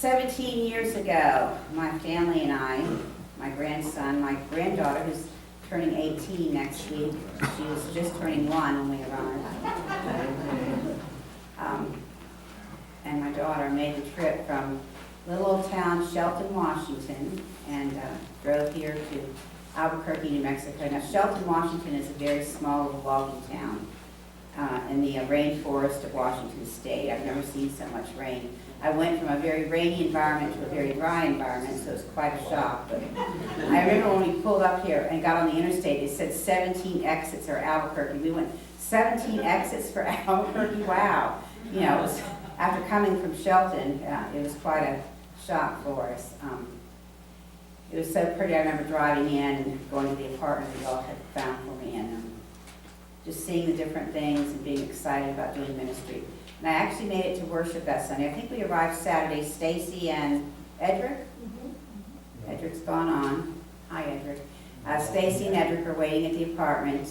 17 years ago, my family and I, my grandson, my granddaughter, who's turning 18 next week, she was just turning 1 when we arrived, and my daughter made the trip from little old town Shelton, Washington, and drove here to Albuquerque, New Mexico. Now, Shelton, Washington is a very small little logging town in the rainforest of Washington State. I've never seen so much rain. I went from a very rainy environment to a very dry environment, so it was quite a shock. But I remember when we pulled up here and got on the interstate, it said 17 exits for Albuquerque. We went, 17 exits for Albuquerque? Wow. You know, it was, after coming from Shelton, it was quite a shock for us. It was so pretty. I remember driving in and going to the apartment that y'all had found for me, and just seeing the different things and being excited about doing ministry. And I actually made it to worship that Sunday. I think we arrived Saturday. Stacy and Edric? Edric's gone on. Hi, Edric. Stacy and Edric are waiting at the apartment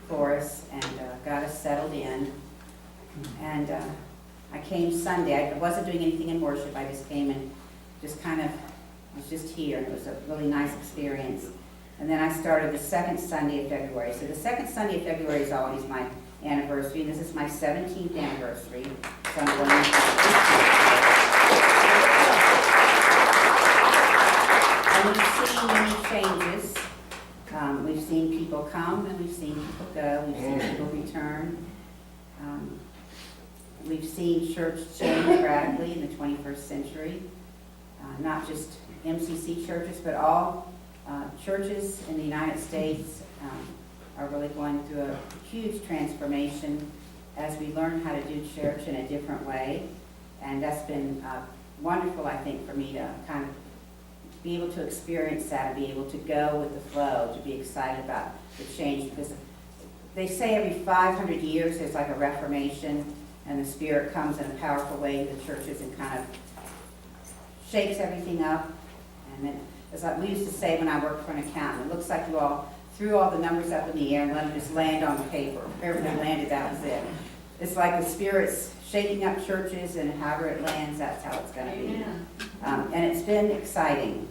for us and got us settled in. And I came Sunday. I wasn't doing anything in worship. I just came and just kind of was just here. It was a really nice experience. And then I started the second Sunday of February. So the second Sunday of February is always my anniversary. This is my 17th anniversary. So I'm going and we've seen many changes. We've seen people come and we've seen people go. We've seen people return. We've seen church change radically in the 21st century. Not just MCC churches, but all churches in the United States are really going through a huge transformation as we learn how to do church in a different way. And that's been wonderful, I think, for me to kind of be able to experience that and be able to go with the flow, to be excited about the change. Because they say every 500 years there's like a reformation, and the Spirit comes in a powerful way to the churches and kind of shakes everything up. And then, it's like we used to say when I worked for an accountant, it looks like you all threw all the numbers up in the air and let them just land on the paper. Wherever they landed, that was it. It's like the Spirit's shaking up churches, and however it lands, that's how it's going to be. And it's been exciting.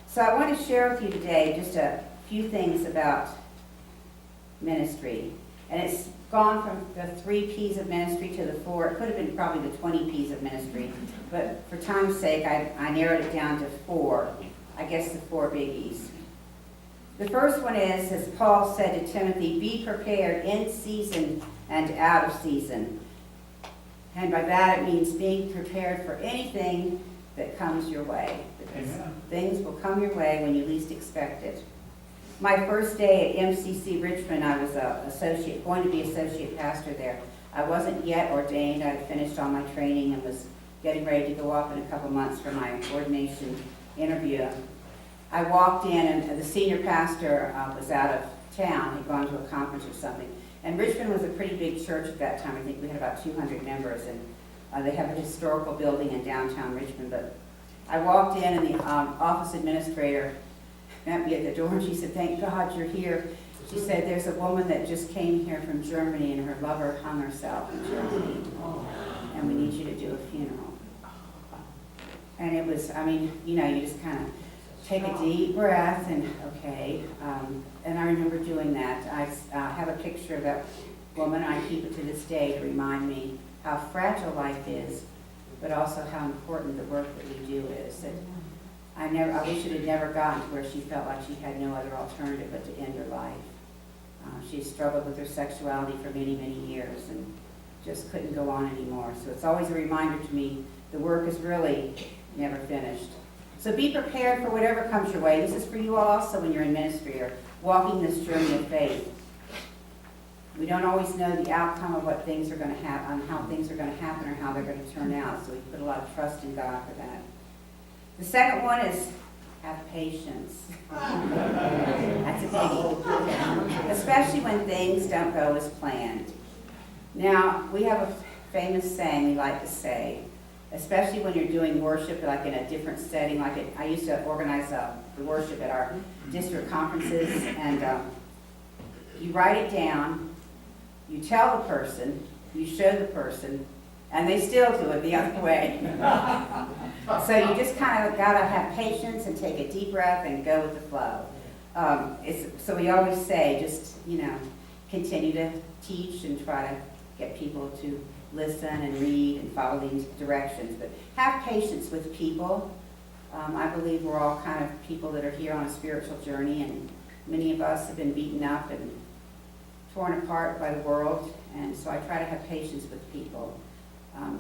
So I want to share with you today just a few things about ministry. And it's gone from the 3 P's of ministry to the 4. It could have been probably the 20 P's of ministry. But for time's sake, I narrowed it down to 4. I guess the 4 biggies. The first one is, as Paul said to Timothy, be prepared in season and out of season. And by that it means being prepared for anything that comes your way. Because things will come your way when you least expect it. My first day at MCC Richmond, I was going to be associate pastor there. I wasn't yet ordained. I had finished all my training and was getting ready to go off in a couple months for my ordination interview. I walked in, and the senior pastor was out of town. He'd gone to a conference or something. And Richmond was a pretty big church at that time. I think we had about 200 members, and they have a historical building in downtown Richmond. But I walked in, and the office administrator met me at the door, and she said, "Thank God you're here." She said, "There's a woman that just came here from Germany, and her lover hung herself in Germany, and we need you to do a funeral." And it was, I mean, you know, you just kind of take a deep breath and, okay. And I remember doing that. I have a picture of that woman. I keep it to this day to remind me how fragile life is, but also how important the work that we do is. That I wish it had never gotten to where she felt like she had no other alternative but to end her life. She struggled with her sexuality for many, many years and just couldn't go on anymore. So it's always a reminder to me the work is really never finished. So be prepared for whatever comes your way. This is for you all also when you're in ministry or walking this journey of faith. We don't always know the outcome of what things are going to happen, on how things are going to happen or how they're going to turn out. So we put a lot of trust in God for that. The second one is have patience. That's a biggie. Especially when things don't go as planned. Now, we have a famous saying we like to say, especially when you're doing worship like in a different setting. I used to organize the worship at our district conferences, and you write it down, you tell the person, you show the person, And they still do it the other way. So you just kind of got to have patience and take a deep breath and go with the flow. So we always say, just, continue to teach and try to get people to listen and read and follow these directions. But have patience with people. I believe we're all kind of people that are here on a spiritual journey, and many of us have been beaten up and torn apart by the world, and so I try to have patience with people.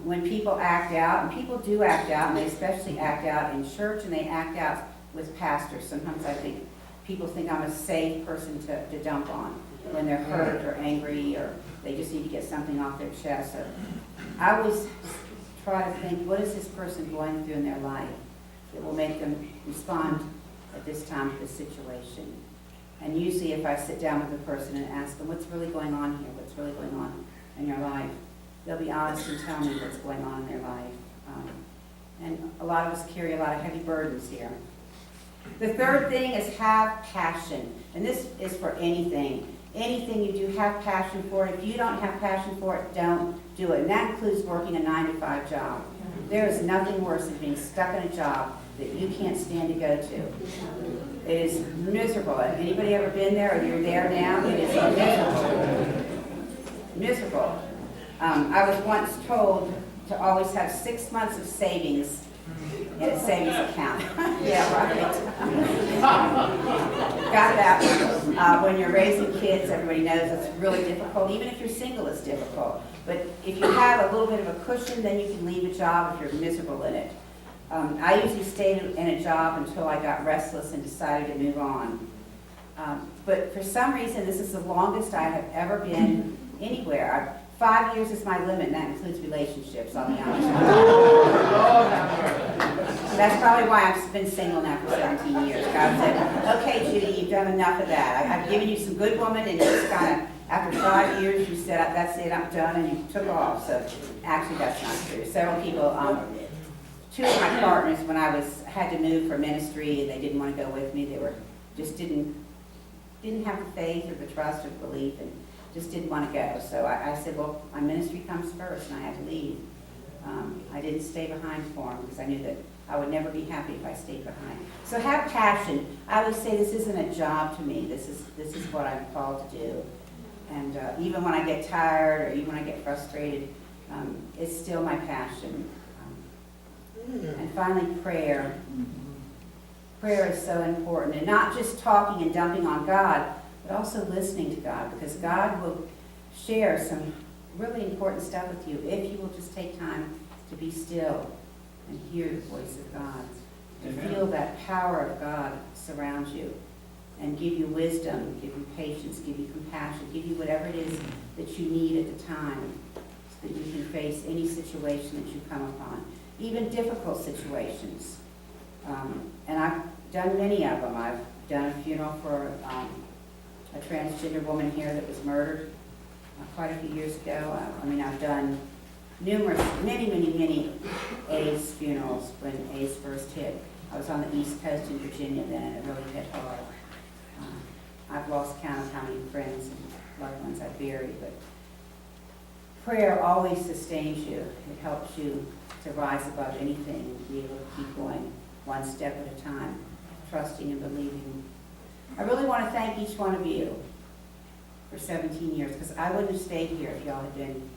When people act out, and people do act out, and they especially act out in church, and they act out with pastors. Sometimes I think people think I'm a safe person to dump on when they're hurt or angry, or they just need to get something off their chest. Or I always try to think, what is this person going through in their life that will make them respond at this time to this situation? And usually if I sit down with a person and ask them, what's really going on here? What's really going on in your life? They'll be honest and tell me what's going on in their life. And a lot of us carry a lot of heavy burdens here. The third thing is have passion. And this is for anything. Anything you do, have passion for it. If you don't have passion for it, don't do it. And that includes working a 9-to-5 job. There is nothing worse than being stuck in a job that you can't stand to go to. It is miserable. Anybody ever been there, or you're there now? It is miserable. Miserable. I was once told to always have 6 months of savings in a savings account. Yeah, right. Got that one. When you're raising kids, everybody knows it's really difficult. Even if you're single, it's difficult. But if you have a little bit of a cushion, then you can leave a job if you're miserable in it. I usually stayed in a job until I got restless and decided to move on. But for some reason, this is the longest I have ever been anywhere. 5 years is my limit, and that includes relationships, I'll be honest. That's probably why I've been single now for 17 years. God said, okay, Judy, you've done enough of that. I've given you some good woman, and you just kind of, after 5 years, you said, that's it, I'm done, and you took off. So actually, that's not true. Several people, two of my partners, when I had to move for ministry, and they didn't want to go with me, they just didn't have the faith or the trust or the belief, and just didn't want to go. So I said, well, my ministry comes first, and I had to leave. I didn't stay behind for him because I knew that I would never be happy if I stayed behind. So have passion. I would say this isn't a job to me. This is what I'm called to do. And even when I get tired or even when I get frustrated, it's still my passion. And finally, prayer. Prayer is so important. And not just talking and dumping on God, but also listening to God, because God will share some really important stuff with you if you will just take time to be still and hear the voice of God, to feel that power of God surround you and give you wisdom, give you patience, give you compassion, give you whatever it is that you need at the time so that you can face any situation that you come upon, even difficult situations. And I've done many of them. I've done a funeral for a transgender woman here that was murdered quite a few years ago. I've done many AIDS funerals when AIDS first hit. I was on the East Coast in Virginia then, and it really hit hard. I've lost count of how many friends and loved ones I've buried, but prayer always sustains you. It helps you to rise above anything and be able to keep going one step at a time, trusting and believing. I really want to thank each one of you for 17 years, because I wouldn't have stayed here if y'all had been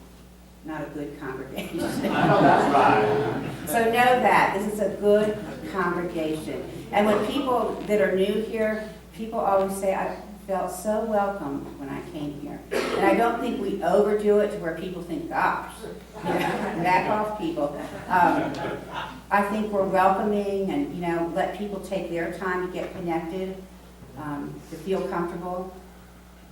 not a good congregation. That's right. So know that. This is a good congregation. And when people that are new here, people always say, I felt so welcome when I came here. And I don't think we overdo it to where people think, gosh, back off people. I think we're welcoming and, let people take their time to get connected, to feel comfortable.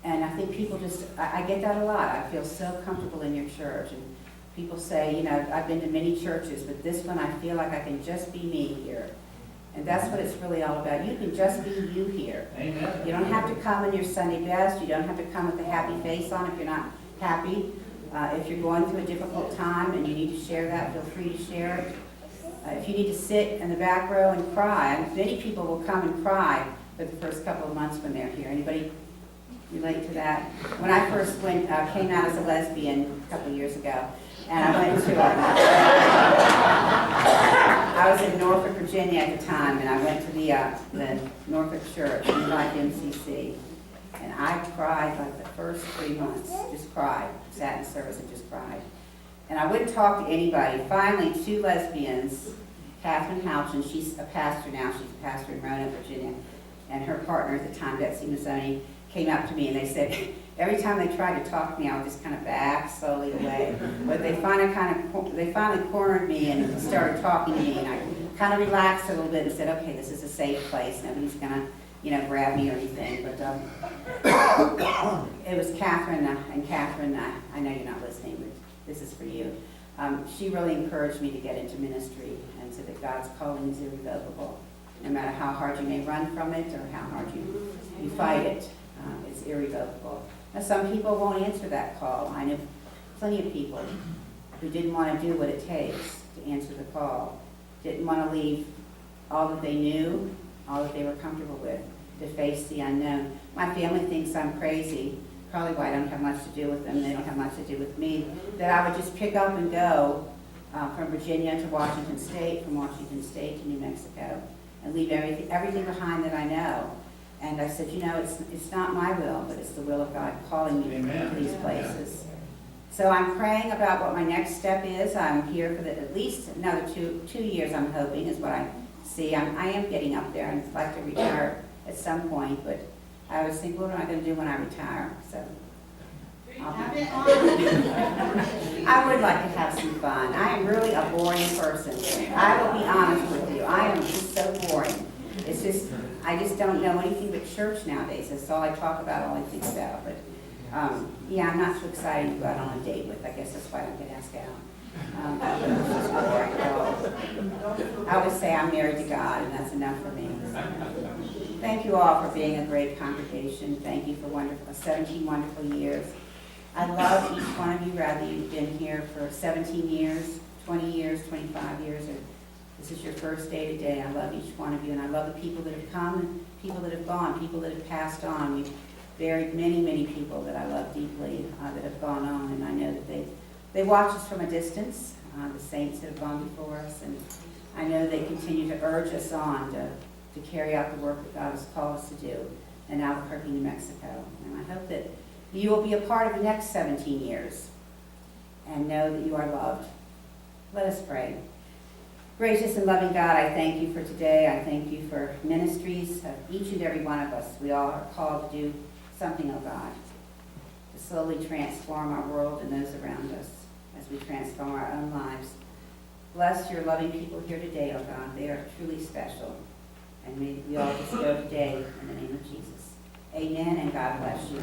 And I think people I get that a lot. I feel so comfortable in your church. And people say, I've been to many churches, but this one I feel like I can just be me here. And that's what it's really all about. You can just be you here. Amen. You don't have to come in your Sunday best. You don't have to come with a happy face on if you're not happy. If you're going through a difficult time and you need to share that, feel free to share it. If you need to sit in the back row and cry, many people will come and cry for the first couple of months when they're here. Anybody relate to that. When I first came out as a lesbian a couple years ago, and I went to I was in Norfolk, Virginia at the time, and I went to the Norfolk Church, like MCC, and I cried like the first 3 months, just cried, sat in service and just cried. And I wouldn't talk to anybody. Finally, 2 lesbians, Catherine Houchin, she's a pastor now, she's a pastor in Roanoke, Virginia, and her partner at the time, Betsy Mazzoni, came up to me and they said, every time they tried to talk to me, I would just kind of back slowly away. But they finally cornered me and started talking to me, and I kind of relaxed a little bit and said, okay, this is a safe place. Nobody's gonna, grab me or anything. But it was Catherine, and Catherine, I know you're not listening, but this is for you. She really encouraged me to get into ministry and said that God's calling is irrevocable. No matter how hard you may run from it or how hard you fight it, it's irrevocable. Now, some people won't answer that call. I know plenty of people who didn't want to do what it takes to answer the call, didn't want to leave all that they knew, all that they were comfortable with, to face the unknown. My family thinks I'm crazy, probably why I don't have much to do with them, they don't have much to do with me, that I would just pick up and go from Virginia to Washington State, from Washington State to New Mexico, and leave everything behind that I know. And I said, it's not my will, but it's the will of God calling me to these places. So I'm praying about what my next step is. I'm here for at least another two years, I'm hoping, is what I see. I am getting up there and I'd like to retire at some point, but I always think, what am I going to do when I retire? So I would like to have some fun. I am really a boring person. I will be honest with you. I am just so boring. It's just, I just don't know anything but church nowadays. That's all I talk about, all I think about. But yeah, I'm not so excited to go out on a date with. I guess that's why I don't get asked out. I always say I'm married to God, and that's enough for me. Thank you all for being a great congregation. Thank you for 17 wonderful years. I love each one of you, whether you've been here for 17 years, 20 years, 25 years, or this is your first day today. I love each one of you, and I love the people that have come and people that have gone, people that have passed on. We've buried many, many people that I love deeply that have gone on, and I know that they watch us from a distance, the saints that have gone before us, and I know they continue to urge us on to carry out the work that God has called us to do in Albuquerque, New Mexico. And I hope that you will be a part of the next 17 years and know that you are loved. Let us pray. Gracious and loving God, I thank you for today. I thank you for ministries of each and every one of us. We all are called to do something, oh God, to slowly transform our world and those around us as we transform our own lives. Bless your loving people here today, oh God. They are truly special. And may we all just go today in the name of Jesus. Amen, and God bless you.